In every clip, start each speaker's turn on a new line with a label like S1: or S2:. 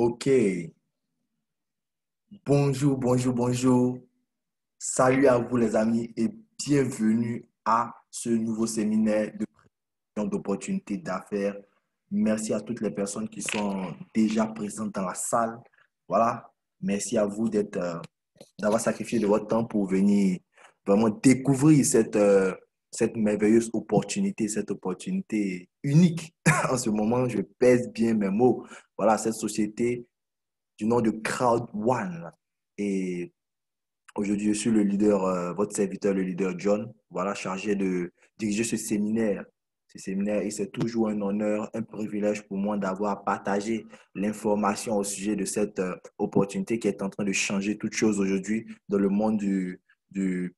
S1: Ok, bonjour, bonjour, bonjour. Salut à vous les amis et bienvenue à ce nouveau séminaire de prévision d'opportunités d'affaires. Merci à toutes les personnes qui sont déjà présentes dans la salle. Voilà, merci à vous d'avoir sacrifié de votre temps pour venir vraiment découvrir cette merveilleuse opportunité, cette opportunité unique. En ce moment, je pèse bien mes mots. Voilà, cette société du nom de Crowd One. Et aujourd'hui, je suis le leader, votre serviteur, le leader John, voilà, chargé de diriger ce séminaire. Ce séminaire, et c'est toujours un honneur, un privilège pour moi d'avoir partagé l'information au sujet de cette opportunité qui est en train de changer toute chose aujourd'hui dans le monde du, du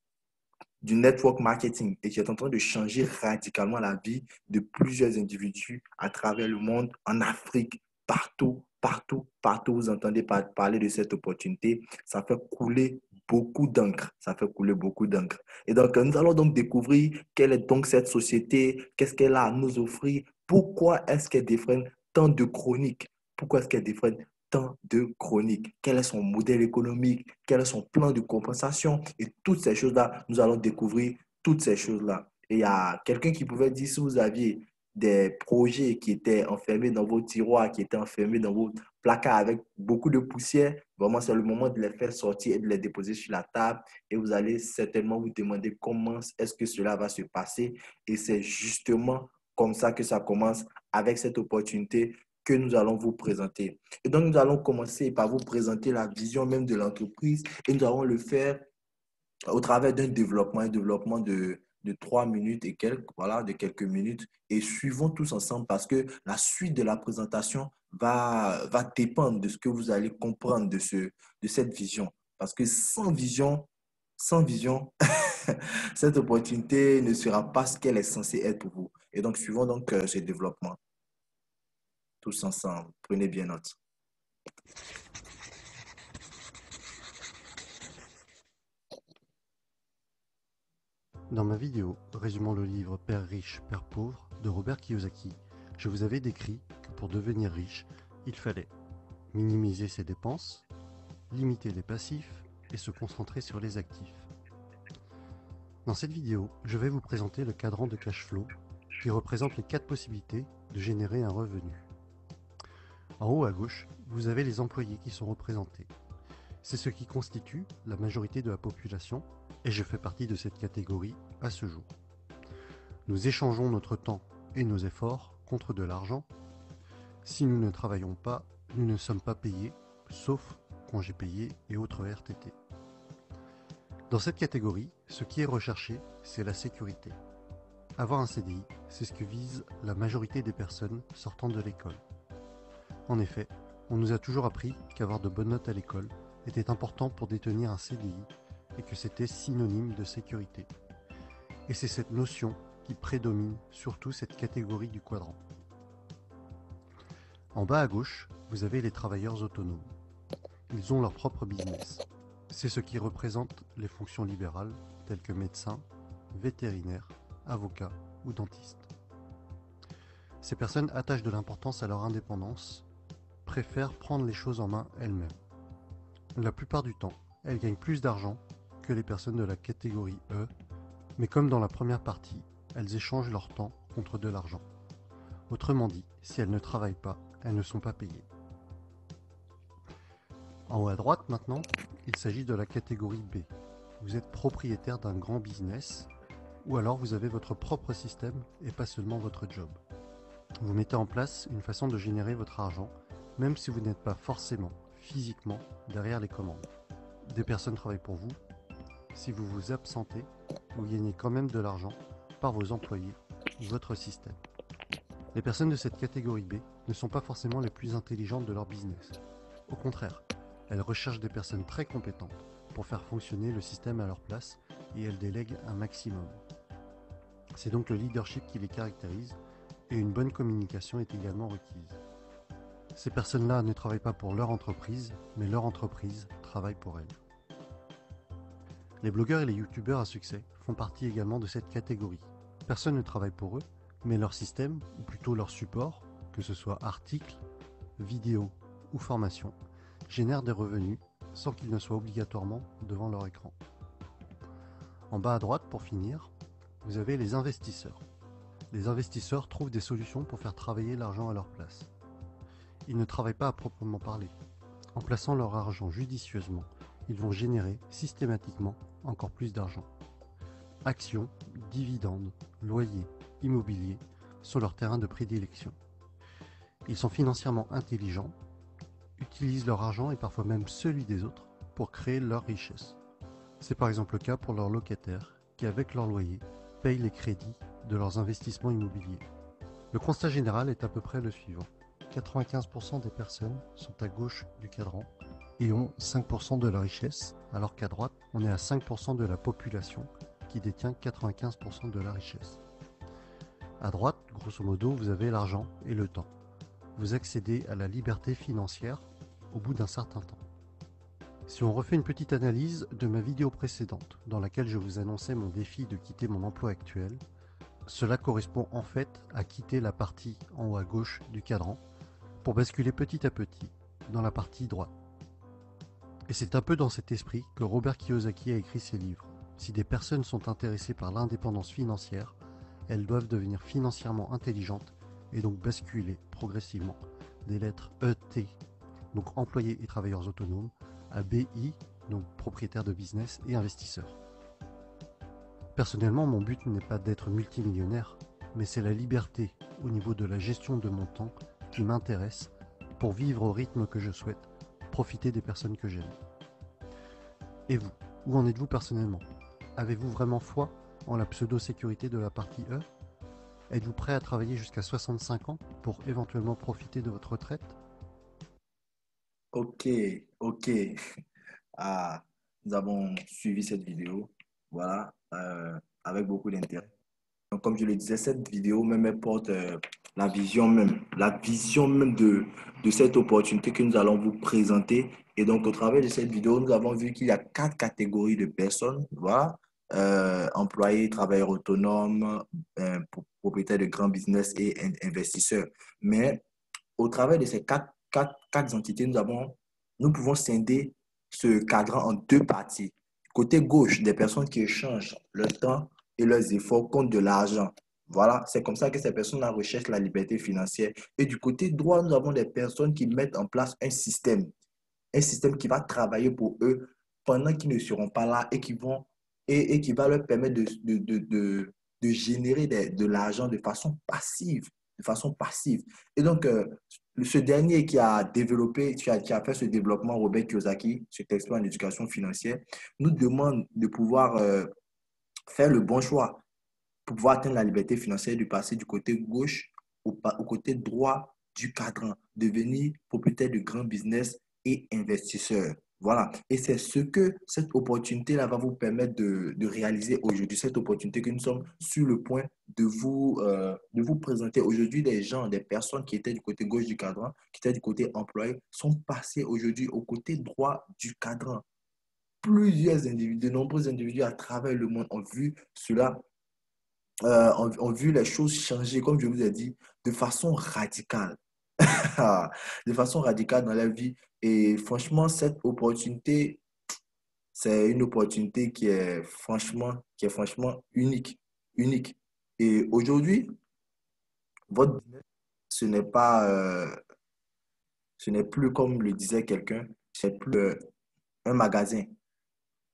S1: network marketing et qui est en train de changer radicalement la vie de plusieurs individus à travers le monde, en Afrique, partout, partout, partout. Vous entendez parler de cette opportunité. Ça fait couler beaucoup d'encre. Ça fait couler beaucoup d'encre. Et donc, nous allons donc découvrir quelle est donc cette société, qu'est-ce qu'elle a à nous offrir, pourquoi est-ce qu'elle défraie tant de chroniques, pourquoi est-ce qu'elle défraie tant de chroniques, quel est son modèle économique, quel est son plan de compensation et toutes ces choses-là, nous allons découvrir toutes ces choses-là. Et il y a quelqu'un qui pouvait dire si vous aviez des projets qui étaient enfermés dans vos tiroirs, qui étaient enfermés dans vos placards avec beaucoup de poussière, vraiment c'est le moment de les faire sortir et de les déposer sur la table et vous allez certainement vous demander comment est-ce que cela va se passer et c'est justement comme ça que ça commence avec cette opportunité que nous allons vous présenter. Et donc, nous allons commencer par vous présenter la vision même de l'entreprise et nous allons le faire au travers un développement de 3 minutes et quelques, voilà, de quelques minutes. Et suivons tous ensemble parce que la suite de la présentation va dépendre de ce que vous allez comprendre de cette vision. Parce que sans vision, cette opportunité ne sera pas ce qu'elle est censée être pour vous. Et donc, suivons donc ce développement tous ensemble. Prenez bien note.
S2: Dans ma vidéo résumant le livre Père riche, Père pauvre de Robert Kiyosaki, je vous avais décrit que pour devenir riche, il fallait minimiser ses dépenses, limiter les passifs et se concentrer sur les actifs. Dans cette vidéo, je vais vous présenter le cadran de cash flow qui représente les 4 possibilités de générer un revenu. En haut à gauche, vous avez les employés qui sont représentés. C'est ce qui constitue la majorité de la population et je fais partie de cette catégorie à ce jour. Nous échangeons notre temps et nos efforts contre de l'argent. Si nous ne travaillons pas, nous ne sommes pas payés, sauf congés payés et autres RTT. Dans cette catégorie, ce qui est recherché, c'est la sécurité. Avoir un CDI, c'est ce que vise la majorité des personnes sortant de l'école. En effet, on nous a toujours appris qu'avoir de bonnes notes à l'école était important pour détenir un CDI et que c'était synonyme de sécurité. Et c'est cette notion qui prédomine surtout cette catégorie du quadrant. En bas à gauche, vous avez les travailleurs autonomes. Ils ont leur propre business. C'est ce qui représente les fonctions libérales telles que médecins, vétérinaires, avocats ou dentistes. Ces personnes attachent de l'importance à leur indépendance, préfèrent prendre les choses en main elles-mêmes. La plupart du temps, elles gagnent plus d'argent que les personnes de la catégorie E, mais comme dans la première partie, elles échangent leur temps contre de l'argent. Autrement dit, si elles ne travaillent pas, elles ne sont pas payées. En haut à droite maintenant, il s'agit de la catégorie B. Vous êtes propriétaire d'un grand business, ou alors vous avez votre propre système et pas seulement votre job. Vous mettez en place une façon de générer votre argent, même si vous n'êtes pas forcément, physiquement, derrière les commandes. Des personnes travaillent pour vous. Si vous vous absentez, vous gagnez quand même de l'argent par vos employés ou votre système. Les personnes de cette catégorie B ne sont pas forcément les plus intelligentes de leur business. Au contraire, elles recherchent des personnes très compétentes pour faire fonctionner le système à leur place et elles délèguent un maximum. C'est donc le leadership qui les caractérise et une bonne communication est également requise. Ces personnes-là ne travaillent pas pour leur entreprise, mais leur entreprise travaille pour elles. Les blogueurs et les youtubeurs à succès font partie également de cette catégorie. Personne ne travaille pour eux, mais leur système, ou plutôt leur support, que ce soit articles, vidéos ou formation génèrent des revenus sans qu'ils ne soient obligatoirement devant leur écran. En bas à droite, pour finir, vous avez les investisseurs. Les investisseurs trouvent des solutions pour faire travailler l'argent à leur place. Ils ne travaillent pas à proprement parler. En plaçant leur argent judicieusement, ils vont générer systématiquement encore plus d'argent. Actions, dividendes, loyers, immobilier sont leurs terrains de prédilection. Ils sont financièrement intelligents, utilisent leur argent et parfois même celui des autres pour créer leur richesse. C'est par exemple le cas pour leurs locataires qui, avec leur loyer, payent les crédits de leurs investissements immobiliers. Le constat général est à peu près le suivant. 95% des personnes sont à gauche du cadran et ont 5% de la richesse, alors qu'à droite, on est à 5% de la population qui détient 95% de la richesse. À droite, grosso modo, vous avez l'argent et le temps. Vous accédez à la liberté financière au bout d'un certain temps. Si on refait une petite analyse de ma vidéo précédente, dans laquelle je vous annonçais mon défi de quitter mon emploi actuel, cela correspond en fait à quitter la partie en haut à gauche du cadran pour basculer petit à petit dans la partie droite. Et c'est un peu dans cet esprit que Robert Kiyosaki a écrit ses livres. Si des personnes sont intéressées par l'indépendance financière, elles doivent devenir financièrement intelligentes et donc basculer progressivement des lettres ET, donc employés et travailleurs autonomes, à BI, donc propriétaires de business et investisseurs. Personnellement, mon but n'est pas d'être multimillionnaire, mais c'est la liberté au niveau de la gestion de mon temps qui m'intéresse pour vivre au rythme que je souhaite, profiter des personnes que j'aime. Et vous, où en êtes-vous personnellement? Avez-vous vraiment foi en la pseudo-sécurité de la partie E? Êtes-vous prêt à travailler jusqu'à 65 ans pour éventuellement profiter de votre retraite?
S1: Ok, ok. Ah, nous avons suivi cette vidéo, voilà, avec beaucoup d'intérêt. Donc, comme je le disais, cette vidéo même elle porte la vision même de cette opportunité que nous allons vous présenter. Et donc, au travers de cette vidéo, nous avons vu qu'il y a 4 catégories de personnes, voilà, employés, travailleurs autonomes, propriétaires de grands business et investisseurs. Mais au travers de ces quatre entités, nous pouvons scinder ce cadran en 2 parties. Côté gauche, des personnes qui échangent leur temps et leurs efforts contre de l'argent. Voilà, c'est comme ça que ces personnes-là recherchent la liberté financière. Et du côté droit, nous avons des personnes qui mettent en place un système qui va travailler pour eux pendant qu'ils ne seront pas là et qui va leur permettre de générer de l'argent de façon passive, de façon passive. Et donc, ce dernier qui a développé, qui a fait ce développement, Robert Kiyosaki, cet expert en éducation financière, nous demande de pouvoir faire le bon choix pour pouvoir atteindre la liberté financière, de passer du côté gauche au côté droit du cadran, devenir propriétaire de grands business et investisseur. Voilà. Et c'est ce que cette opportunité-là va vous permettre de réaliser aujourd'hui. Cette opportunité que nous sommes sur le point de vous présenter aujourd'hui. Des gens, des personnes qui étaient du côté gauche du cadran, qui étaient du côté employé, sont passés aujourd'hui au côté droit du cadran. Plusieurs individus, de nombreux individus à travers le monde ont vu cela, ont vu les choses changer, comme je vous ai dit, de façon radicale. De façon radicale dans la vie. Et franchement, cette opportunité, c'est une opportunité qui est franchement unique. Unique. Et aujourd'hui, votre business, ce n'est pas, ce n'est plus comme le disait quelqu'un, c'est plus un magasin.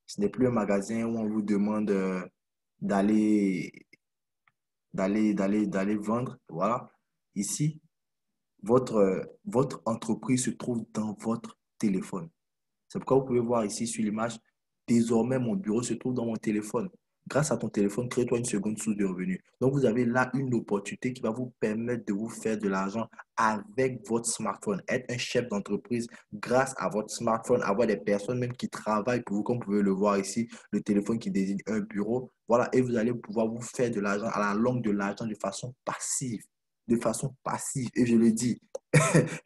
S1: Ce n'est plus un magasin où on vous demande d'aller, d'aller vendre. Voilà. Ici, votre entreprise se trouve dans votre téléphone. C'est pourquoi vous pouvez voir ici sur l'image, désormais mon bureau se trouve dans mon téléphone. Grâce à ton téléphone, crée-toi une seconde source de revenus. Donc, vous avez là une opportunité qui va vous permettre de vous faire de l'argent avec votre smartphone. Être un chef d'entreprise grâce à votre smartphone, avoir des personnes même qui travaillent pour vous, comme vous pouvez le voir ici, le téléphone qui désigne un bureau. Voilà, et vous allez pouvoir vous faire de l'argent à la longue, de l'argent de façon passive. De façon passive. Et je le dis,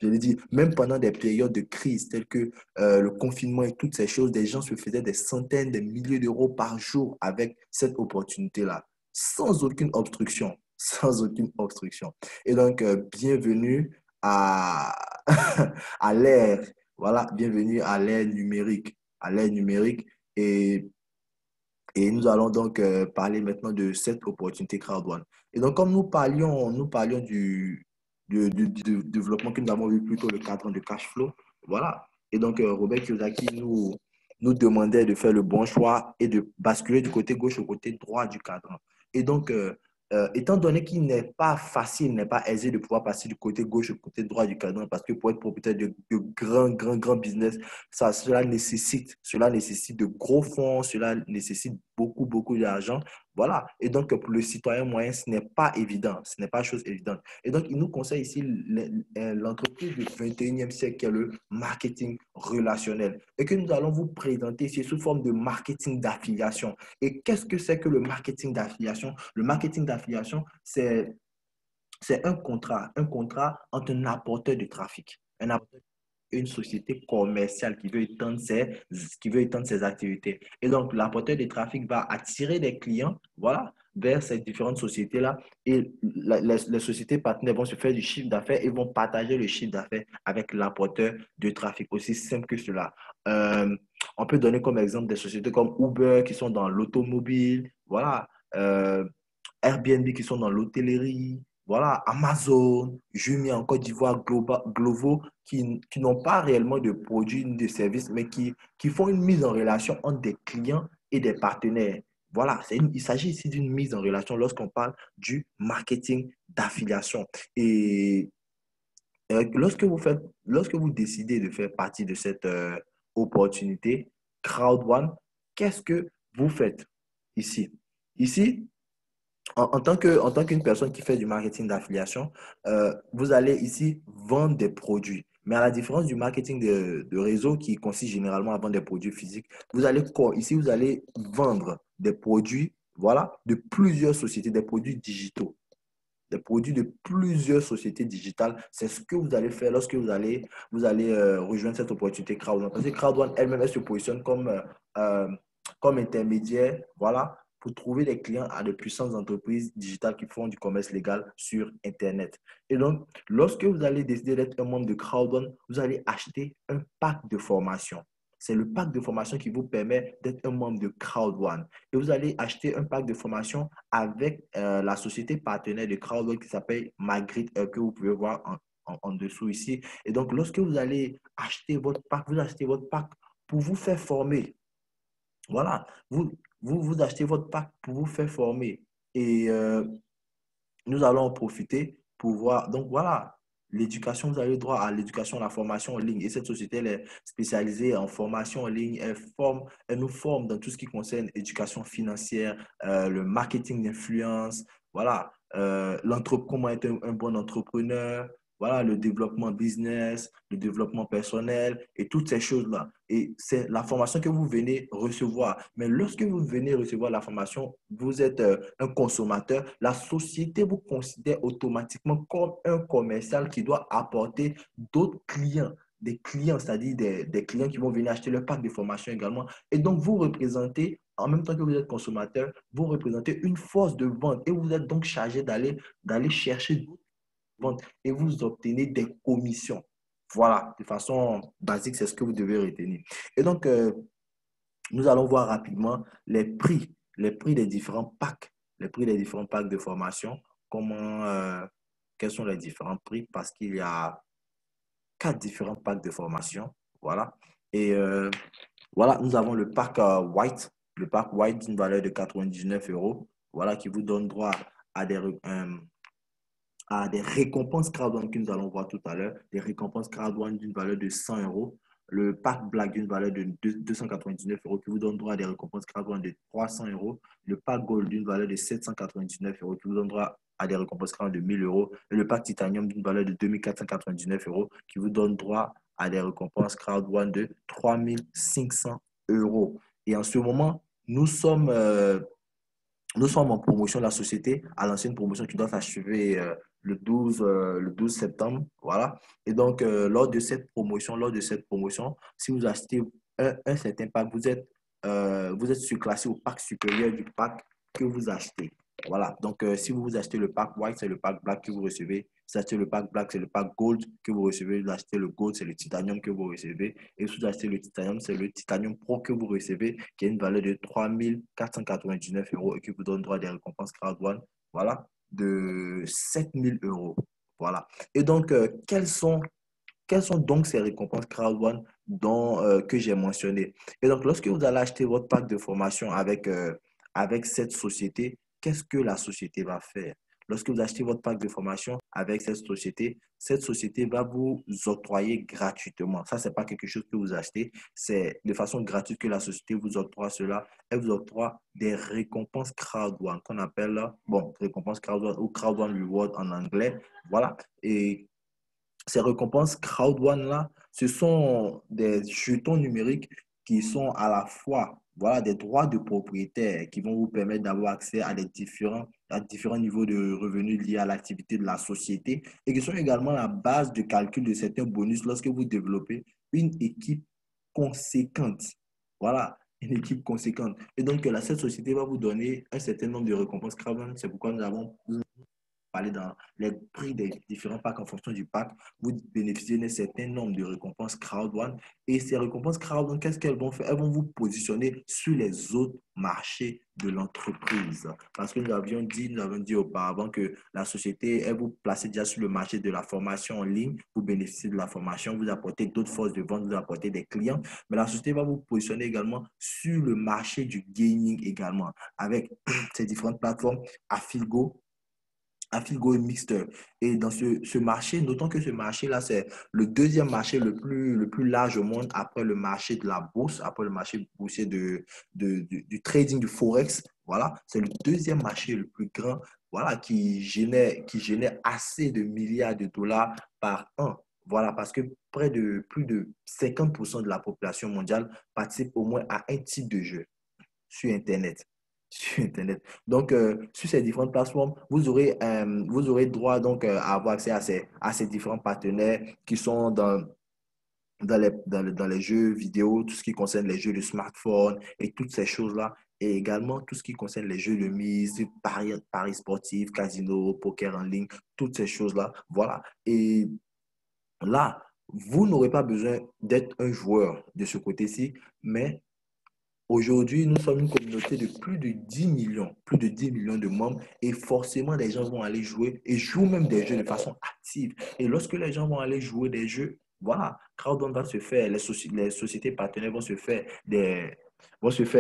S1: je le dis, même pendant des périodes de crise telles que le confinement et toutes ces choses, des gens se faisaient des centaines, des milliers d'euros par jour avec cette opportunité-là, sans aucune obstruction, sans aucune obstruction. Et donc, bienvenue à l'ère, voilà, bienvenue à l'ère numérique, à l'ère numérique. Et, et nous allons donc parler maintenant de cette opportunité crowd one. Et donc, comme nous parlions du développement que nous avons vu plutôt le cadre de cash flow, voilà. Et donc, Robert Kiyosaki nous demandait de faire le bon choix et de basculer du côté gauche au côté droit du cadre. Et donc, étant donné qu'il n'est pas facile, n'est pas aisé de pouvoir passer du côté gauche au côté droit du cadran, parce que pour être propriétaire de grands business, cela nécessite de gros fonds, cela nécessite beaucoup d'argent. Voilà. Et donc, pour le citoyen moyen, ce n'est pas évident, ce n'est pas chose évidente. Et donc, il nous conseille ici l'entreprise du 21e siècle qui est le marketing relationnel et que nous allons vous présenter ici sous forme de marketing d'affiliation. Et qu'est-ce que c'est que le marketing d'affiliation? Le marketing d'affiliation, c'est un contrat entre un apporteur de trafic, un apporteur une société commerciale qui veut étendre ses activités. Et donc, l'apporteur de trafic va attirer des clients, voilà, vers ces différentes sociétés-là. Et les sociétés partenaires vont se faire du chiffre d'affaires et vont partager le chiffre d'affaires avec l'apporteur de trafic. Aussi simple que cela. Euh, on peut donner comme exemple des sociétés comme Uber qui sont dans l'automobile, voilà, Airbnb qui sont dans l'hôtellerie, voilà, Amazon, Jumia en Côte d'Ivoire, Glovo, qui n'ont pas réellement de produits ni de services, mais qui font une mise en relation entre des clients et des partenaires. Voilà, il s'agit ici d'une mise en relation lorsqu'on parle du marketing d'affiliation. Et lorsque vous décidez de faire partie de cette opportunité, Crowd One, qu'est-ce que vous faites ici? Ici, en tant qu'une personne qui fait du marketing d'affiliation, vous allez ici vendre des produits. Mais à la différence du marketing de réseau qui consiste généralement à vendre des produits physiques, ici, vous allez vendre des produits, voilà, de plusieurs sociétés, des produits digitaux, des produits de plusieurs sociétés digitales. C'est ce que vous allez faire lorsque vous allez rejoindre cette opportunité Crowd1. Parce que Crowd1 elle-même, elle se positionne euh, comme intermédiaire, voilà, pour trouver des clients à de puissantes entreprises digitales qui font du commerce légal sur Internet. Et donc, lorsque vous allez décider d'être un membre de Crowd1, vous allez acheter un pack de formation. C'est le pack de formation qui vous permet d'être un membre de Crowd1. Et vous allez acheter un pack de formation avec la société partenaire de Crowdwork qui s'appelle Magritte, que vous pouvez voir en dessous ici. Et donc, lorsque vous allez acheter votre pack, vous achetez votre pack pour vous faire former. Voilà, vous achetez votre pack pour vous faire former. Et nous allons en profiter pour voir. Donc voilà, l'éducation, vous avez droit à l'éducation, à la formation en ligne. Et cette société, elle est spécialisée en formation en ligne. Elle nous forme dans tout ce qui concerne éducation financière, le marketing d'influence, voilà, comment être un bon entrepreneur, voilà, le développement business, le développement personnel et toutes ces choses-là. Et c'est la formation que vous venez recevoir. Mais lorsque vous venez recevoir la formation, vous êtes un consommateur. La société vous considère automatiquement comme un commercial qui doit apporter d'autres clients. Des clients, c'est-à-dire des clients qui vont venir acheter leur pack de formation également. Et donc, vous représentez, en même temps que vous êtes consommateur, vous représentez une force de vente et vous êtes donc chargé d'aller chercher d'autres ventes et vous obtenez des commissions. Voilà, de façon basique, c'est ce que vous devez retenir. Et donc, nous allons voir rapidement les prix des différents packs, les prix des différents packs de formation, quels sont les différents prix, parce qu'il y a 4 différents packs de formation. Voilà. Et voilà, nous avons le pack White d'une valeur de 99 euros, voilà, qui vous donne droit à des récompenses crowd que nous allons voir tout à l'heure, des récompenses crowd d'une valeur de 100 euros, le pack Black d'une valeur de 299 euros qui vous donne droit à des récompenses crowd de 300 euros, le pack Gold d'une valeur de 799 euros qui vous donne droit à des récompenses crowd de 1000 euros, et le pack Titanium d'une valeur de 2499 euros qui vous donne droit à des récompenses crowd de 3500 euros. Et en ce moment, nous sommes en promotion de la société à l'ancienne promotion qui doit s'achever le 12 septembre. Voilà. Et donc, lors de cette promotion, si vous achetez un certain pack, vous êtes surclassé au pack supérieur du pack que vous achetez. Voilà. Donc, si vous achetez le pack white, c'est le pack black que vous recevez. Si vous achetez le pack black, c'est le pack gold que vous recevez. Si vous achetez le gold, c'est le titanium que vous recevez. Et si vous achetez le titanium, c'est le titanium pro que vous recevez, qui a une valeur de 3 499 € et qui vous donne droit à des récompenses crowd one, voilà, de 7 000 €. Voilà. Et donc, quelles sont donc ces récompenses crowd one que j'ai mentionnées? Et donc, lorsque vous allez acheter votre pack de formation avec cette société, qu'est-ce que la société va faire? Lorsque vous achetez votre pack de formation avec cette société va vous octroyer gratuitement. Ça, ce n'est pas quelque chose que vous achetez, c'est de façon gratuite que la société vous octroie cela. Elle vous octroie des récompenses crowd one qu'on appelle, bon, récompenses crowd one ou crowd one reward en anglais. Voilà. Et ces récompenses crowd one là, ce sont des jetons numériques qui sont à la fois voilà, des droits de propriétaire qui vont vous permettre d'avoir accès à différents niveaux de revenus liés à l'activité de la société et qui sont également la base de calcul de certains bonus lorsque vous développez une équipe conséquente. Voilà, une équipe conséquente. Et donc, cette société va vous donner un certain nombre de récompenses crowd one. C'est pourquoi nous avons aller dans les prix des différents packs en fonction du pack, vous bénéficiez d'un certain nombre de récompenses crowd one. Et ces récompenses crowd one, qu'est-ce qu'elles vont faire? Elles vont vous positionner sur les autres marchés de l'entreprise. Parce que nous avons dit auparavant que la société, elle vous place déjà sur le marché de la formation en ligne, vous bénéficiez de la formation, vous apportez d'autres forces de vente, vous apportez des clients, mais la société va vous positionner également sur le marché du gaming également, avec ces différentes plateformes, Afilgo et Mixter. Et dans ce marché, notons que ce marché-là, c'est le deuxième marché le plus large au monde après le marché de la bourse, après le marché boursier du trading, du Forex. Voilà, c'est le deuxième marché le plus grand, voilà, qui génère assez de milliards de dollars par an. Voilà, parce que plus de 50% de la population mondiale participe au moins à un type de jeu sur Internet. Sur Internet. Donc, sur ces différentes plateformes, vous aurez droit donc à avoir accès à ces différents partenaires qui sont dans les jeux vidéo, tout ce qui concerne les jeux de smartphone et toutes ces choses-là. Et également tout ce qui concerne les jeux de mise, paris sportifs, casino, poker en ligne, toutes ces choses-là. Voilà. Et là, vous n'aurez pas besoin d'être un joueur de ce côté-ci, mais aujourd'hui, nous sommes une communauté de plus de 10 millions de membres et forcément, les gens vont aller jouer et jouent même des jeux de façon active. Et lorsque les gens vont aller jouer des jeux, voilà, crowdfunding va se faire, les sociétés partenaires vont se faire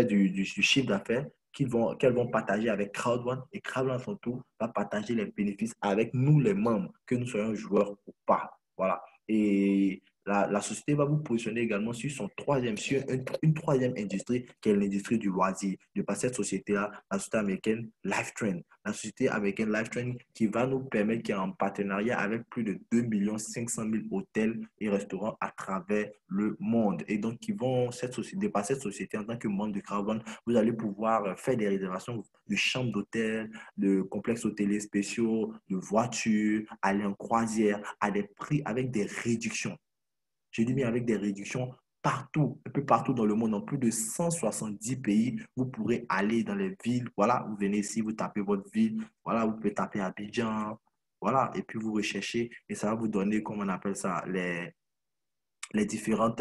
S1: du chiffre d'affaires qu'elles vont partager avec Crowd1 et Crowd1 son tour va partager les bénéfices avec nous, les membres, que nous soyons joueurs ou pas. Voilà. Et la société va vous positionner également sur une troisième industrie, qui est l'industrie du loisir. De par cette société-là, la société américaine Lifetrend. La société américaine Lifetrend qui va nous permettre, qui est en partenariat avec plus de 2 500 000 hôtels et restaurants à travers le monde. Et donc, de par cette société, en tant que membre de Carbone, vous allez pouvoir faire des réservations de chambres d'hôtel, de complexes hôteliers spéciaux, de voitures, aller en croisière à des prix avec des réductions. Je dis bien avec des réductions partout, un peu partout dans le monde, dans plus de 170 pays. Vous pourrez aller dans les villes. Voilà, vous venez ici, vous tapez votre ville. Voilà, vous pouvez taper Abidjan. Voilà, et puis vous recherchez et ça va vous donner, comment on appelle ça, les différentes,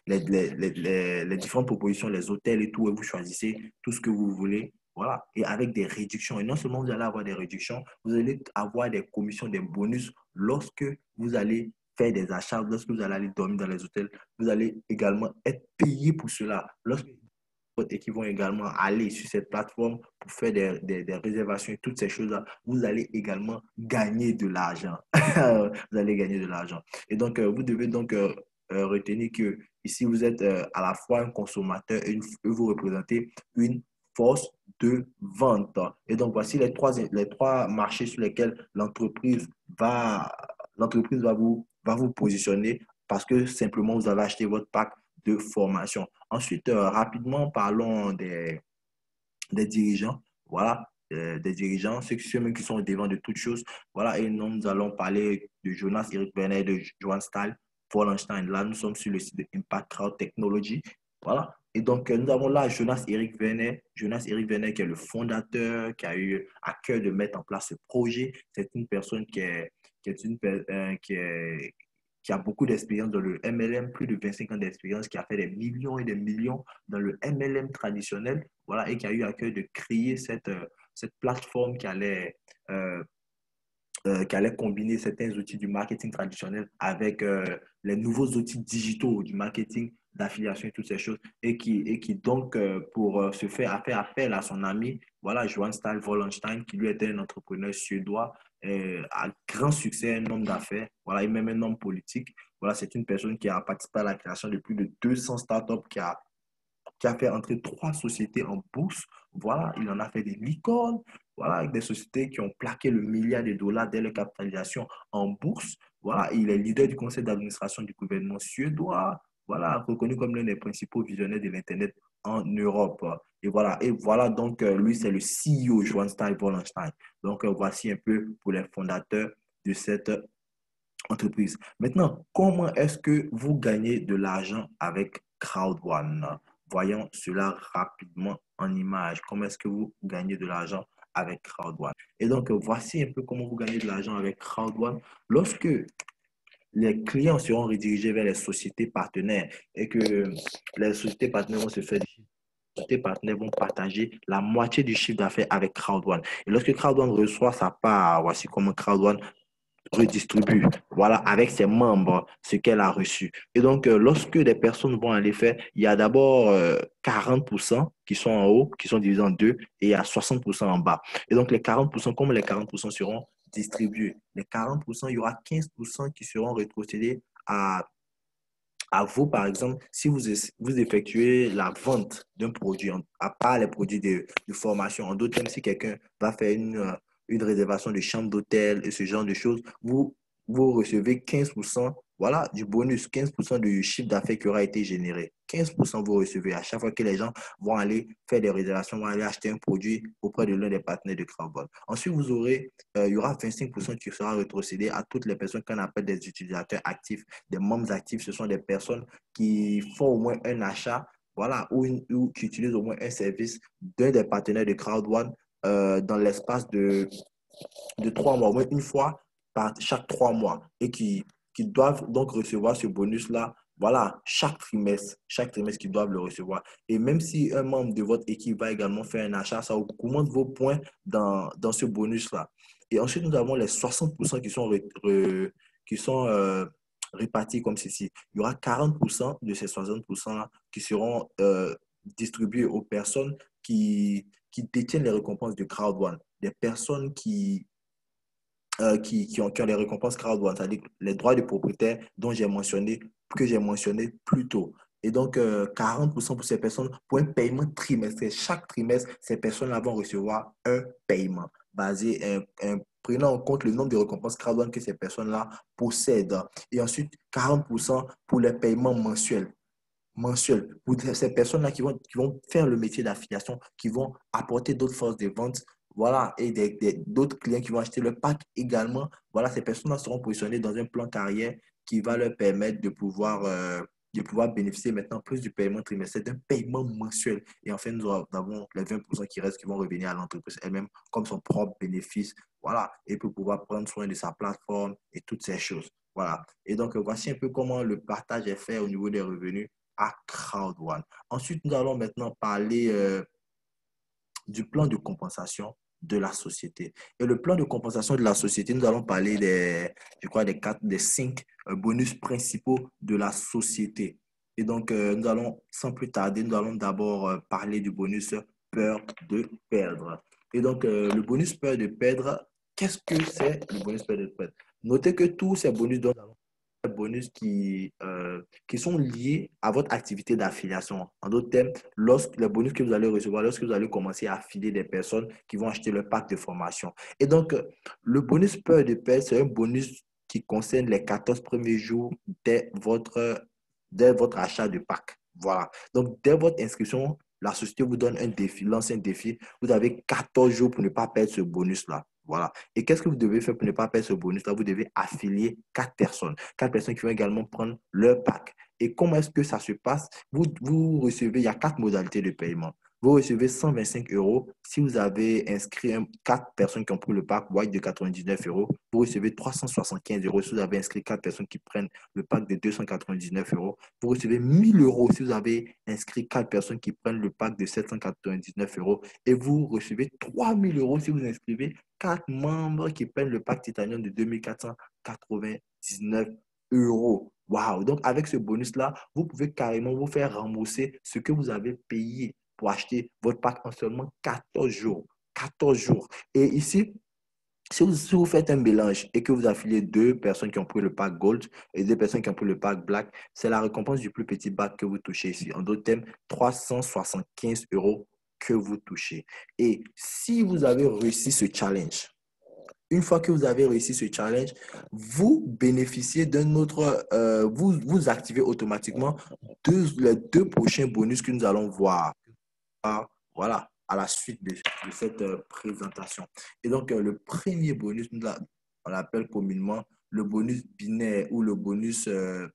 S1: les différentes propositions, les hôtels et tout, et vous choisissez tout ce que vous voulez. Voilà, et avec des réductions. Et non seulement vous allez avoir des réductions, vous allez avoir des commissions, des bonus lorsque vous allez faire des achats, lorsque vous allez aller dormir dans les hôtels. Vous allez également être payé pour cela. Et qui vont également aller sur cette plateforme pour faire des réservations et toutes ces choses-là, vous allez également gagner de l'argent. Vous allez gagner de l'argent. Et donc, vous devez donc retenir que ici, vous êtes à la fois un consommateur et vous représentez une force de vente. Et donc, voici les trois marchés sur lesquels va, va vous positionner parce que simplement, vous avez acheté votre pack de formation. Ensuite, rapidement, parlons des dirigeants. Voilà, des dirigeants, ceux-mêmes qui sont au devant de toutes choses. Voilà, et nous allons parler de Jonas Eric Bernet, de Johan Stahl, Paul Einstein. Là, nous sommes sur le site de Impact Crowd Technology. Voilà. Et donc, nous avons là Jonas-Éric Vernet. Jonas-Éric Vernet, qui est le fondateur, qui a eu à cœur de mettre en place ce projet. C'est une personne qui a beaucoup d'expérience dans le MLM, plus de 25 ans d'expérience, qui a fait des millions et des millions dans le MLM traditionnel, voilà, et qui a eu à cœur de créer cette plateforme euh, qui allait combiner certains outils du marketing traditionnel avec les nouveaux outils digitaux du marketing d'affiliation et toutes ces choses, et qui donc, pour se faire, a fait appel à son ami, voilà, Johan Stahl Wollenstein, qui lui était un entrepreneur suédois, à grand succès, un homme d'affaires, voilà, et même un homme politique. Voilà, c'est une personne qui a participé à la création de plus de 200 startups, qui a fait entrer 3 sociétés en bourse. Voilà, il en a fait des licornes. Voilà, avec des sociétés qui ont plaqué le milliard de dollars dès leur capitalisation en bourse. Voilà, il est leader du conseil d'administration du gouvernement suédois. Voilà, reconnu comme l'un des principaux visionnaires de l'Internet en Europe. Et voilà donc, lui, c'est le CEO, Johan Stein Wallenstein. Donc, voici un peu pour les fondateurs de cette entreprise. Maintenant, comment est-ce que vous gagnez de l'argent avec Crowd One? Voyons cela rapidement en image. Comment est-ce que vous gagnez de l'argent avec Crowd One? Et donc, voici un peu comment vous gagnez de l'argent avec Crowd One. Lorsque les clients seront redirigés vers les sociétés partenaires et que les sociétés partenaires vont se faire les sociétés partenaires vont partager la moitié du chiffre d'affaires avec Crowd One. Et lorsque Crowd One reçoit sa part, voici comment Crowd One redistribue, voilà, avec ses membres, ce qu'elle a reçu. Et donc, lorsque des personnes vont aller faire, il y a d'abord 40% qui sont en haut, qui sont divisés en deux, et il y a 60% en bas. Et donc, les 40%, comme les 40% seront distribués, les 40%, il y aura 15% qui seront rétrocédés à vous, par exemple, si vous effectuez la vente d'un produit, à part les produits de formation, en d'autres termes, si quelqu'un va faire une réservation de chambre d'hôtel et ce genre de choses, vous recevez 15%, voilà, du bonus, 15% du chiffre d'affaires qui aura été généré. 15% vous recevez à chaque fois que les gens vont aller faire des réservations, vont aller acheter un produit auprès de l'un des partenaires de Crowdball. Ensuite, il y aura 25% qui sera rétrocédé à toutes les personnes qu'on appelle des utilisateurs actifs, des membres actifs. Ce sont des personnes qui font au moins un achat, voilà, ou qui utilisent au moins un service d'un des partenaires de CrowdOne dans l'espace de 3 mois, au moins une fois par chaque 3 mois, et qui doivent donc recevoir ce bonus-là, voilà, chaque trimestre qu'ils doivent le recevoir. Et même si un membre de votre équipe va également faire un achat, ça augmente vos points dans ce bonus-là. Et ensuite, nous avons les 60% qui sont répartis comme ceci. Il y aura 40% de ces 60%-là qui seront distribués aux personnes qui détiennent les récompenses de CrowdOne, des personnes qui ont les récompenses CrowdOne, c'est-à-dire les droits de propriétaire que j'ai mentionné plus tôt. Et donc, 40% pour ces personnes pour un paiement trimestriel. Chaque trimestre, ces personnes-là vont recevoir un paiement prenant en compte le nombre de récompenses CrowdOne que ces personnes-là possèdent. Et ensuite, 40% pour les paiements mensuels. Pour ces personnes-là qui vont faire le métier d'affiliation, qui vont apporter d'autres forces de vente, voilà, et d'autres clients qui vont acheter le pack également. Voilà, ces personnes-là seront positionnées dans un plan carrière qui va leur permettre de pouvoir bénéficier maintenant plus du paiement trimestriel, d'un paiement mensuel. Et enfin, nous avons les 20% qui restent qui vont revenir à l'entreprise elle-même comme son propre bénéfice. Voilà, et pour pouvoir prendre soin de sa plateforme et toutes ces choses. Voilà. Et donc, voici un peu comment le partage est fait au niveau des revenus à CrowdOne. Ensuite, nous allons maintenant parler du plan de compensation de la société. Et le plan de compensation de la société, nous allons parler je crois, des 5 bonus principaux de la société. Et donc, sans plus tarder, nous allons d'abord parler du bonus peur de perdre. Et donc, le bonus peur de perdre, qu'est-ce que c'est le bonus peur de perdre? Notez que tous ces bonus dont nous allons bonus qui sont liés à votre activité d'affiliation. En d'autres termes, les bonus que vous allez recevoir lorsque vous allez commencer à affilier des personnes qui vont acheter le pack de formation. Et donc, le bonus peur de perdre, c'est un bonus qui concerne les 14 premiers jours dès votre achat de pack. Voilà. Donc, dès votre inscription, la société vous donne un défi, lance un défi. Vous avez 14 jours pour ne pas perdre ce bonus-là. Voilà. Et qu'est-ce que vous devez faire pour ne pas perdre ce bonus-là? Vous devez affilier 4 personnes. 4 personnes qui vont également prendre leur pack. Et comment est-ce que ça se passe? Vous recevez, il y a 4 modalités de paiement. Vous recevez 125 euros si vous avez inscrit 4 personnes qui ont pris le pack White de 99 euros. Vous recevez 375 euros si vous avez inscrit 4 personnes qui prennent le pack de 299 euros. Vous recevez 1000 euros si vous avez inscrit 4 personnes qui prennent le pack de 799 euros. Et vous recevez 3000 euros si vous inscrivez 4 membres qui prennent le pack Titanium de 2499 euros. Waouh! Donc, avec ce bonus-là, vous pouvez carrément vous faire rembourser ce que vous avez payé pour acheter votre pack en seulement 14 jours. 14 jours. Et ici, si vous faites un mélange et que vous affiliez 2 personnes qui ont pris le pack Gold et 2 personnes qui ont pris le pack Black, c'est la récompense du plus petit pack que vous touchez ici. En d'autres termes, 375 euros que vous touchez. Et si vous avez réussi ce challenge, une fois que vous avez réussi ce challenge, vous bénéficiez d'un autre, vous activez automatiquement les 2 prochains bonus que nous allons voir. Voilà, à la suite de cette présentation. Et donc, le premier bonus, on l'appelle communément le bonus binaire ou le bonus de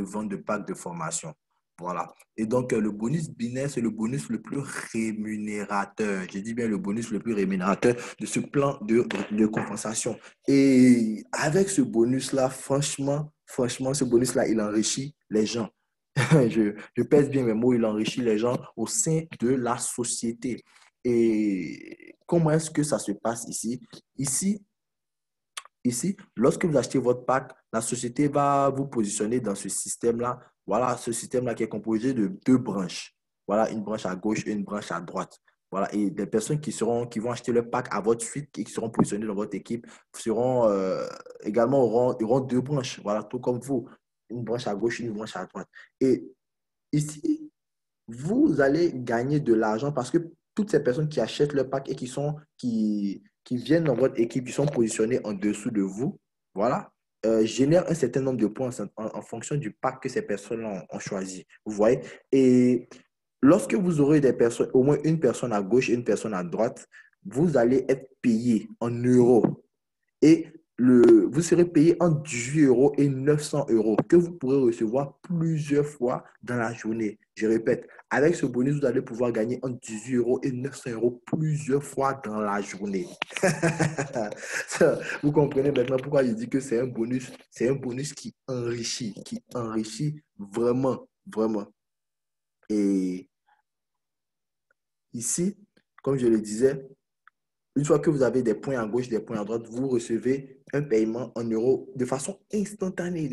S1: vente de pack de formation. Voilà. Et donc, le bonus binaire, c'est le bonus le plus rémunérateur. Je dis bien le bonus le plus rémunérateur de ce plan de compensation. Et avec ce bonus-là, franchement, ce bonus-là, il enrichit les gens. Je pèse bien mes mots, il enrichit les gens au sein de la société. Et comment est-ce que ça se passe ici? Ici, lorsque vous achetez votre pack, la société va vous positionner dans ce système-là. Voilà, ce système-là qui est composé de 2 branches. Voilà, une branche à gauche et une branche à droite. Voilà, et des personnes qui vont acheter le pack à votre suite et qui seront positionnées dans votre équipe également auront 2 branches. Voilà, tout comme vous. Une branche à gauche, une branche à droite. Et ici, vous allez gagner de l'argent parce que toutes ces personnes qui achètent le pack et qui viennent dans votre équipe, qui sont positionnées en dessous de vous, voilà, génèrent un certain nombre de points en fonction du pack que ces personnes ont choisi. Vous voyez? Et lorsque vous aurez des personnes, au moins une personne à gauche et une personne à droite, vous allez être payé en euros. Et vous serez payé entre 18 euros et 900 euros que vous pourrez recevoir plusieurs fois dans la journée. Je répète, avec ce bonus, vous allez pouvoir gagner entre 18 euros et 900 euros plusieurs fois dans la journée. Vous comprenez maintenant pourquoi je dis que c'est un bonus qui enrichit vraiment, vraiment. Et ici, comme je le disais, une fois que vous avez des points à gauche, des points à droite, vous recevez un paiement en euros de façon instantanée,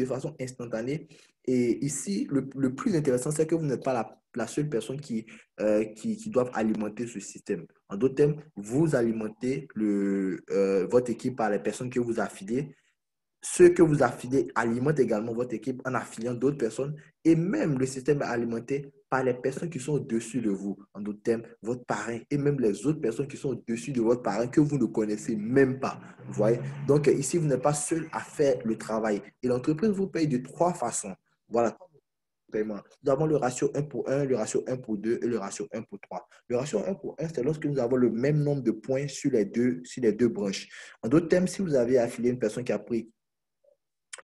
S1: Et ici, le plus intéressant, c'est que vous n'êtes pas la seule personne qui doit alimenter ce système. En d'autres termes, vous alimentez votre équipe par les personnes que vous affiliez. Ceux que vous affiliez alimentent également votre équipe en affiliant d'autres personnes et même le système est alimenté par les personnes qui sont au-dessus de vous. En d'autres termes, votre parrain et même les autres personnes qui sont au-dessus de votre parrain que vous ne connaissez même pas. Vous voyez? Donc ici, vous n'êtes pas seul à faire le travail. Et l'entreprise vous paye de 3 façons. Voilà. Nous avons le ratio 1 pour 1, le ratio 1 pour 2 et le ratio 1 pour 3. Le ratio 1 pour 1, c'est lorsque nous avons le même nombre de points sur les deux branches. En d'autres termes, si vous avez affilié une personne qui a pris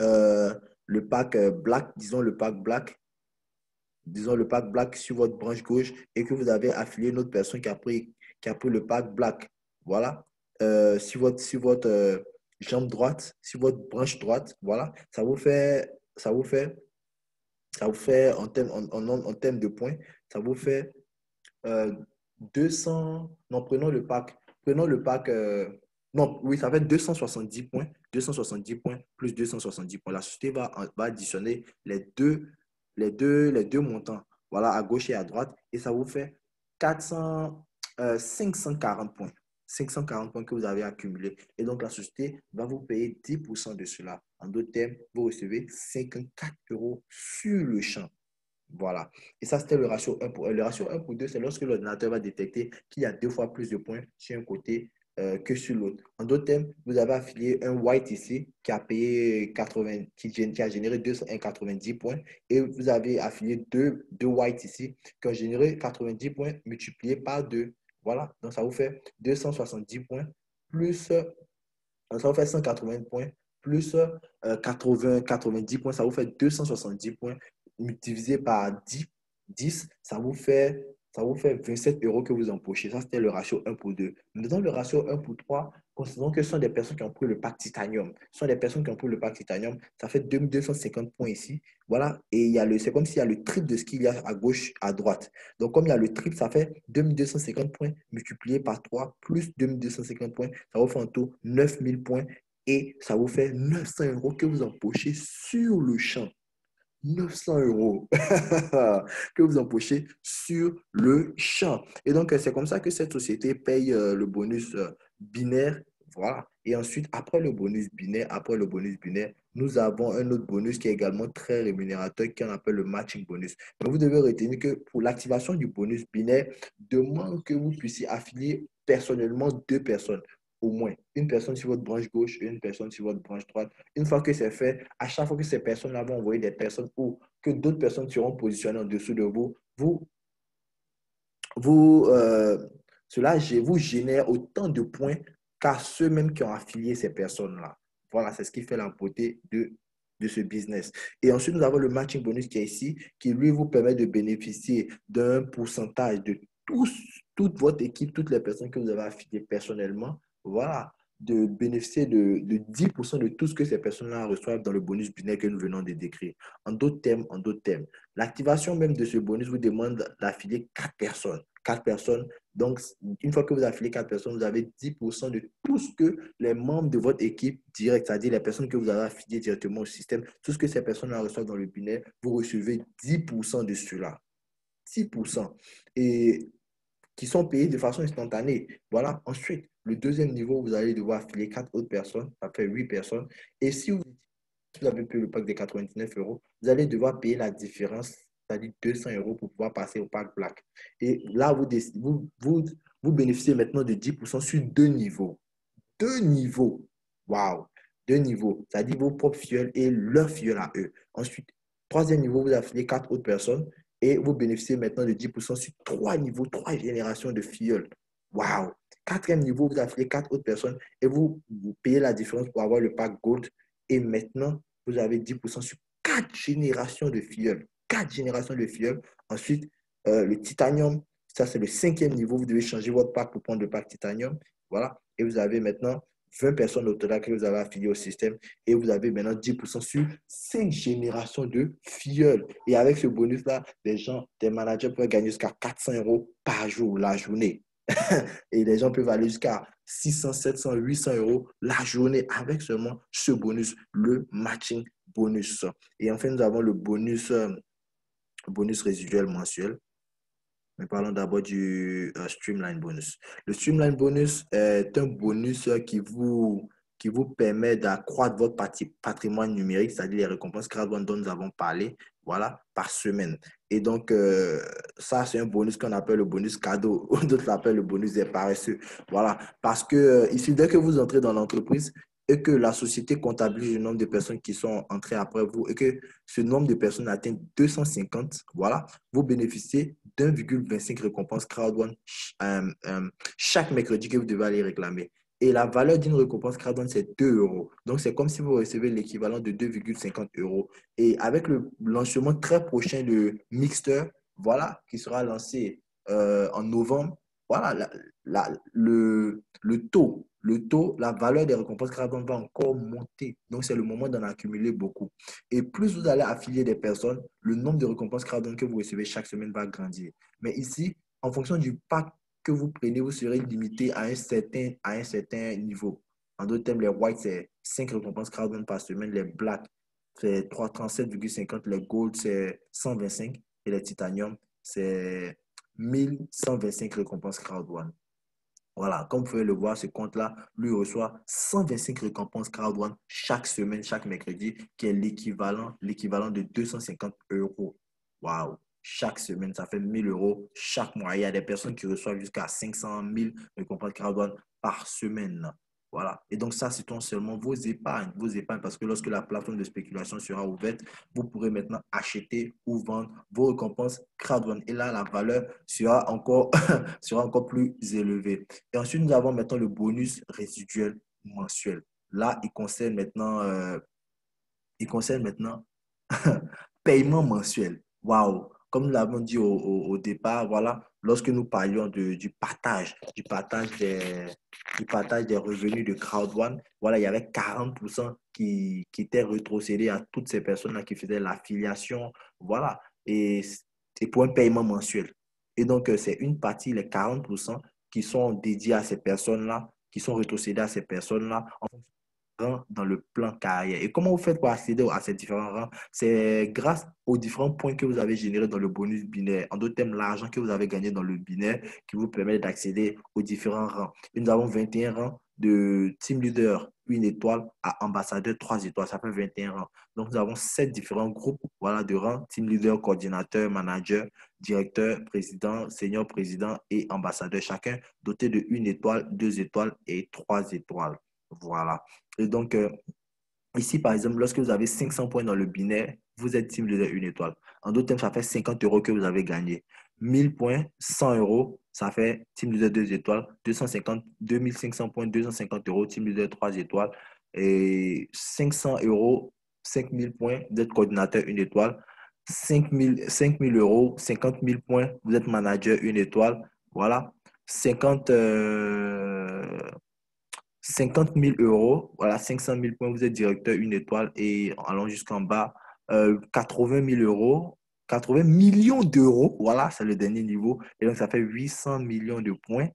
S1: le pack Black, disons le pack Black sur votre branche gauche et que vous avez affilié une autre personne qui a pris le pack Black. Voilà. Sur votre jambe droite, sur votre branche droite, voilà, ça vous fait en termes de points, ça vous fait 200. Non, prenons le pack. Non, oui, ça fait 270 points. 270 points plus 270 points. La société va additionner les deux montants, voilà, à gauche et à droite, et ça vous fait 540 points. 540 points que vous avez accumulés. Et donc, la société va vous payer 10% de cela. En d'autres termes, vous recevez 54 euros sur le champ. Voilà. Et ça, c'était le ratio 1 pour 1. Le ratio 1 pour 2, c'est lorsque l'ordinateur va détecter qu'il y a 2 fois plus de points sur un côté que sur l'autre. En d'autres termes, vous avez affilié un white ici qui a payé 80, qui a généré 290 points. Et vous avez affilié deux whites ici qui ont généré 90 points multipliés par 2. Voilà. Donc, ça vous fait 270 points plus, ça vous fait 180 points plus 90 points, ça vous fait 270 points divisé par 10, ça vous fait 27 euros que vous empochez. Ça, c'était le ratio 1 pour 2. Maintenant, le ratio 1 pour 3, considérons que ce sont des personnes qui ont pris le pack titanium. Ce sont des personnes qui ont pris le pack titanium. Ça fait 2250 points ici. Voilà. Et c'est comme s'il y a le triple de ce qu'il y a à gauche, à droite. Donc, comme il y a le triple, ça fait 2250 points multiplié par 3 plus 2250 points. Ça vous fait en tout 9000 points. Et ça vous fait 900 euros que vous empochez sur le champ. 900 euros que vous empochez sur le champ. Et donc, c'est comme ça que cette société paye le bonus binaire. Voilà. Et ensuite, après le bonus binaire, nous avons un autre bonus qui est également très rémunérateur, qu'on appelle le matching bonus. Mais vous devez retenir que pour l'activation du bonus binaire, demande que vous puissiez affilier personnellement deux personnes, au moins. Une personne sur votre branche gauche et une personne sur votre branche droite. Une fois que c'est fait, à chaque fois que ces personnes-là vont envoyer des personnes ou que d'autres personnes seront positionnées en dessous de vous, vous, cela vous génère autant de points qu'à ceux-mêmes qui ont affilié ces personnes-là. Voilà, c'est ce qui fait la beauté de ce business. Et ensuite, nous avons le matching bonus qui est ici, qui lui vous permet de bénéficier d'un pourcentage de toute votre équipe, toutes les personnes que vous avez affiliées personnellement. Voilà, de bénéficier de 10% de tout ce que ces personnes-là reçoivent dans le bonus binaire que nous venons de décrire. En d'autres termes, l'activation même de ce bonus vous demande d'affilier 4 personnes. 4 personnes. Donc, une fois que vous affiliez 4 personnes, vous avez 10% de tout ce que les membres de votre équipe directe, c'est-à-dire les personnes que vous avez affiliées directement au système, tout ce que ces personnes-là reçoivent dans le binaire, vous recevez 10% de cela. 6%. Et qui sont payés de façon instantanée. Voilà. Ensuite, le deuxième niveau, vous allez devoir affilier 4 autres personnes, ça fait 8 personnes. Et si vous avez payé le pack de 99 euros, vous allez devoir payer la différence, c'est-à-dire 200 euros pour pouvoir passer au pack Black. Et là, vous bénéficiez maintenant de 10% sur deux niveaux. Deux niveaux. Waouh! Deux niveaux. C'est-à-dire vos propres fioles et leurs fioles à eux. Ensuite, troisième niveau, vous affiliez 4 autres personnes et vous bénéficiez maintenant de 10% sur trois niveaux, trois générations de fioles. Waouh! Quatrième niveau, vous affiliez 4 autres personnes et vous payez la différence pour avoir le pack Gold. Et maintenant, vous avez 10% sur 4 générations de filleuls. 4 générations de filleuls. Ensuite, le titanium, ça c'est le cinquième niveau. Vous devez changer votre pack pour prendre le pack titanium. Voilà. Et vous avez maintenant 20 personnes au total que vous avez affiliées au système. Et vous avez maintenant 10% sur 5 générations de filleuls. Et avec ce bonus-là, des managers peuvent gagner jusqu'à 400 euros par jour, la journée. Et les gens peuvent aller jusqu'à 600, 700, 800 euros la journée avec seulement ce bonus, le matching bonus. Et enfin, nous avons le bonus résiduel mensuel. Mais parlons d'abord du Streamline Bonus. Le Streamline Bonus est un bonus qui vous permet d'accroître votre patrimoine numérique, c'est-à-dire les récompenses crowdfunding dont nous avons parlé, voilà, par semaine. Et donc, ça, c'est un bonus qu'on appelle le bonus cadeau, d'autres l'appellent le bonus des paresseux. Voilà, parce que ici, dès que vous entrez dans l'entreprise, et que la société comptabilise le nombre de personnes qui sont entrées après vous et que ce nombre de personnes atteint 250, voilà, vous bénéficiez d'1,25 récompense crowdfunding chaque mercredi que vous devez aller réclamer. Et la valeur d'une récompense crowdfunding, c'est 2 euros. Donc, c'est comme si vous recevez l'équivalent de 2,50 euros. Et avec le lancement très prochain de Mixter, voilà, qui sera lancé en novembre, voilà, le taux, la valeur des récompenses crowdfunding va encore monter. Donc, c'est le moment d'en accumuler beaucoup. Et plus vous allez affilier des personnes, le nombre de récompenses crowdfunding que vous recevez chaque semaine va grandir. Mais ici, en fonction du pack que vous prenez, vous serez limité à un certain niveau. En d'autres termes, les whites, c'est 5 récompenses crowdfunding par semaine. Les blacks, c'est 37,50. Les gold, c'est 125. Et les titanium, c'est 1125 récompenses crowdfunding. Voilà, comme vous pouvez le voir, ce compte-là, lui reçoit 125 récompenses crowdfunding chaque semaine, chaque mercredi, qui est l'équivalent de 250 euros. Waouh! Chaque semaine, ça fait 1000 euros chaque mois. Il y a des personnes qui reçoivent jusqu'à 500 000 récompenses crowdfunding par semaine. Voilà. Et donc, ça, c'est seulement vos épargnes, parce que lorsque la plateforme de spéculation sera ouverte, vous pourrez maintenant acheter ou vendre vos récompenses crowdfunding. Et là, la valeur sera encore, sera encore plus élevée. Et ensuite, nous avons maintenant le bonus résiduel mensuel. Là, il concerne maintenant paiement mensuel. Waouh! Comme nous l'avons dit au départ, voilà, lorsque nous parlions du partage des revenus de Crowd One, voilà, il y avait 40% qui étaient rétrocédés à toutes ces personnes-là qui faisaient l'affiliation, voilà, et pour un paiement mensuel. Et donc, c'est une partie, les 40% qui sont dédiés à ces personnes-là, qui sont rétrocédés à ces personnes-là rangs dans le plan carrière. Et comment vous faites pour accéder à ces différents rangs? C'est grâce aux différents points que vous avez générés dans le bonus binaire. En d'autres termes, l'argent que vous avez gagné dans le binaire qui vous permet d'accéder aux différents rangs. Et nous avons 21 rangs de team leader, une étoile, à ambassadeur, 3 étoiles. Ça fait 21 rangs. Donc, nous avons 7 différents groupes, voilà, de rangs: team leader, coordinateur, manager, directeur, président, senior président et ambassadeur. Chacun doté de 1 étoile, 2 étoiles et 3 étoiles. Voilà. Et donc, ici, par exemple, lorsque vous avez 500 points dans le binaire, vous êtes team leader 1 étoile. En d'autres termes, ça fait 50 euros que vous avez gagné. 1000 points, 100 euros, ça fait team leader 2 étoiles. 250, 2500 points, 250 euros, team leader 3 étoiles. Et 500 euros, 5000 points, vous êtes coordinateur 1 étoile. 5000 euros, 50 000 points, vous êtes manager 1 étoile. Voilà. 50, 50 000 euros, voilà, 500 000 points, vous êtes directeur 1 étoile et allant jusqu'en bas, 80 000 euros, 80 millions d'euros, voilà, c'est le dernier niveau. Et donc, ça fait 800 millions de points.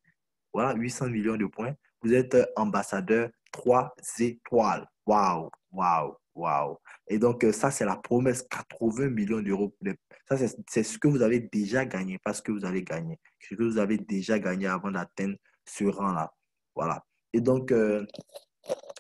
S1: Voilà, 800 millions de points. Vous êtes ambassadeur 3 étoiles. Waouh, waouh, waouh. Et donc, ça, c'est la promesse, 80 millions d'euros. Ça, c'est ce que vous avez déjà gagné, pas ce que vous avez gagné. Ce que vous avez déjà gagné avant d'atteindre ce rang-là. Voilà. Et donc,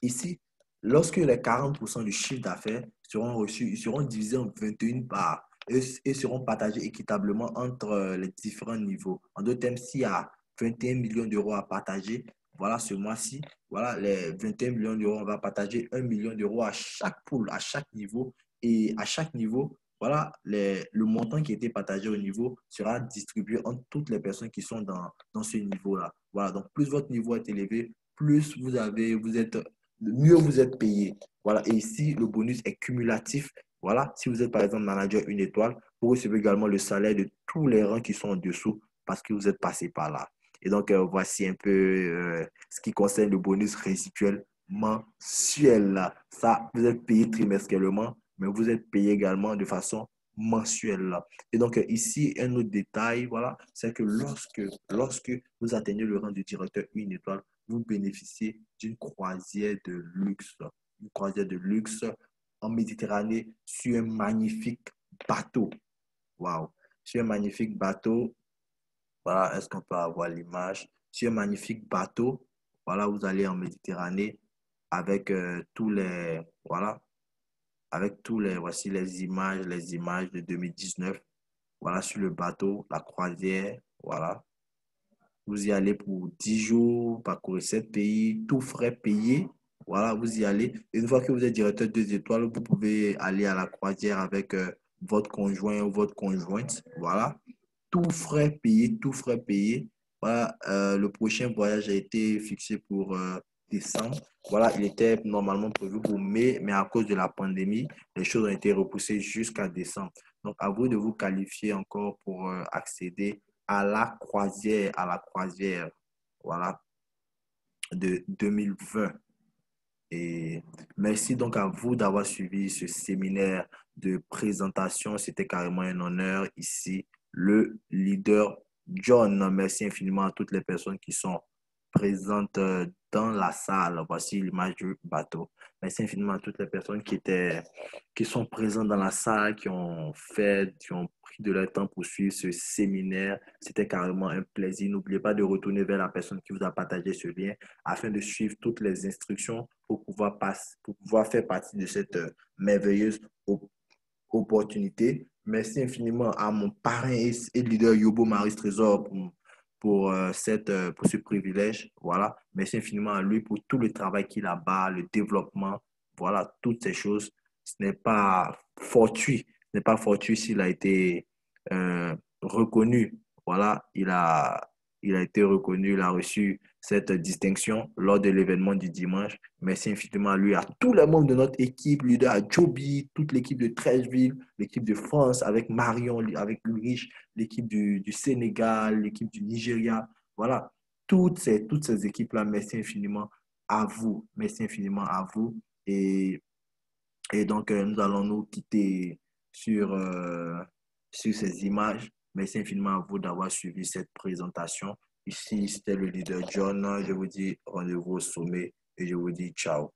S1: ici, lorsque les 40% du chiffre d'affaires seront reçus, ils seront divisés en 21 parts et seront partagés équitablement entre les différents niveaux. En d'autres termes, s'il y a 21 millions d'euros à partager, voilà, ce mois-ci, voilà, les 21 millions d'euros, on va partager 1 million d'euros à chaque pool, à chaque niveau. Et à chaque niveau, voilà, le montant qui a été partagé au niveau sera distribué entre toutes les personnes qui sont dans ce niveau-là. Voilà, donc plus votre niveau est élevé, plus vous êtes mieux vous êtes payé. Voilà. Et ici, le bonus est cumulatif. Voilà. Si vous êtes, par exemple, manager 1 étoile, vous recevez également le salaire de tous les rangs qui sont en dessous parce que vous êtes passé par là. Et donc, voici un peu ce qui concerne le bonus résiduel mensuel. Là. Ça, vous êtes payé trimestriellement, mais vous êtes payé également de façon mensuelle. Là. Et donc, ici, un autre détail, voilà, c'est que lorsque vous atteignez le rang de directeur 1 étoile, vous bénéficiez d'une croisière de luxe. Une croisière de luxe en Méditerranée sur un magnifique bateau. Waouh! Sur un magnifique bateau. Voilà, est-ce qu'on peut avoir l'image? Sur un magnifique bateau. Voilà, vous allez en Méditerranée avec voilà, avec voici les images de 2019. Voilà, sur le bateau, la croisière. Voilà. Vous y allez pour 10 jours, parcourir 7 pays, tout frais payé. Voilà, vous y allez. Et une fois que vous êtes directeur 2 étoiles, vous pouvez aller à la croisière avec votre conjoint ou votre conjointe. Voilà, tout frais payé, tout frais payé. Voilà, le prochain voyage a été fixé pour décembre. Voilà, il était normalement prévu pour mai, mais à cause de la pandémie, les choses ont été repoussées jusqu'à décembre. Donc, à vous de vous qualifier encore pour accéder à la croisière, voilà, de 2020. Et merci donc à vous d'avoir suivi ce séminaire de présentation. C'était carrément un honneur ici. Le leader John, merci infiniment à toutes les personnes qui sont présentes dans la salle. Voici l'image du bateau. Merci infiniment à toutes les personnes qui sont présentes dans la salle, qui ont pris de leur temps pour suivre ce séminaire. C'était carrément un plaisir. N'oubliez pas de retourner vers la personne qui vous a partagé ce lien afin de suivre toutes les instructions pour pouvoir faire partie de cette merveilleuse opportunité. Merci infiniment à mon parrain et leader Yobo Maris Trésor pour ce privilège. Voilà. Merci infiniment à lui pour tout le travail qu'il a bas, le développement. Voilà, toutes ces choses. Ce n'est pas fortuit. Ce n'est pas fortuit s'il a été reconnu. Voilà, il a été reconnu, il a reçu cette distinction lors de l'événement du dimanche. Merci infiniment à lui, à tous les membres de notre équipe, leader à Joby, toute l'équipe de Treichville, l'équipe de France avec Marion, avec Ulrich, l'équipe du Sénégal, l'équipe du Nigeria. Voilà, toutes ces équipes-là, merci infiniment à vous. Merci infiniment à vous. Et donc, nous allons nous quitter sur, sur ces images. Merci infiniment à vous d'avoir suivi cette présentation. Ici, c'était le leader John. Je vous dis rendez-vous au sommet et je vous dis ciao.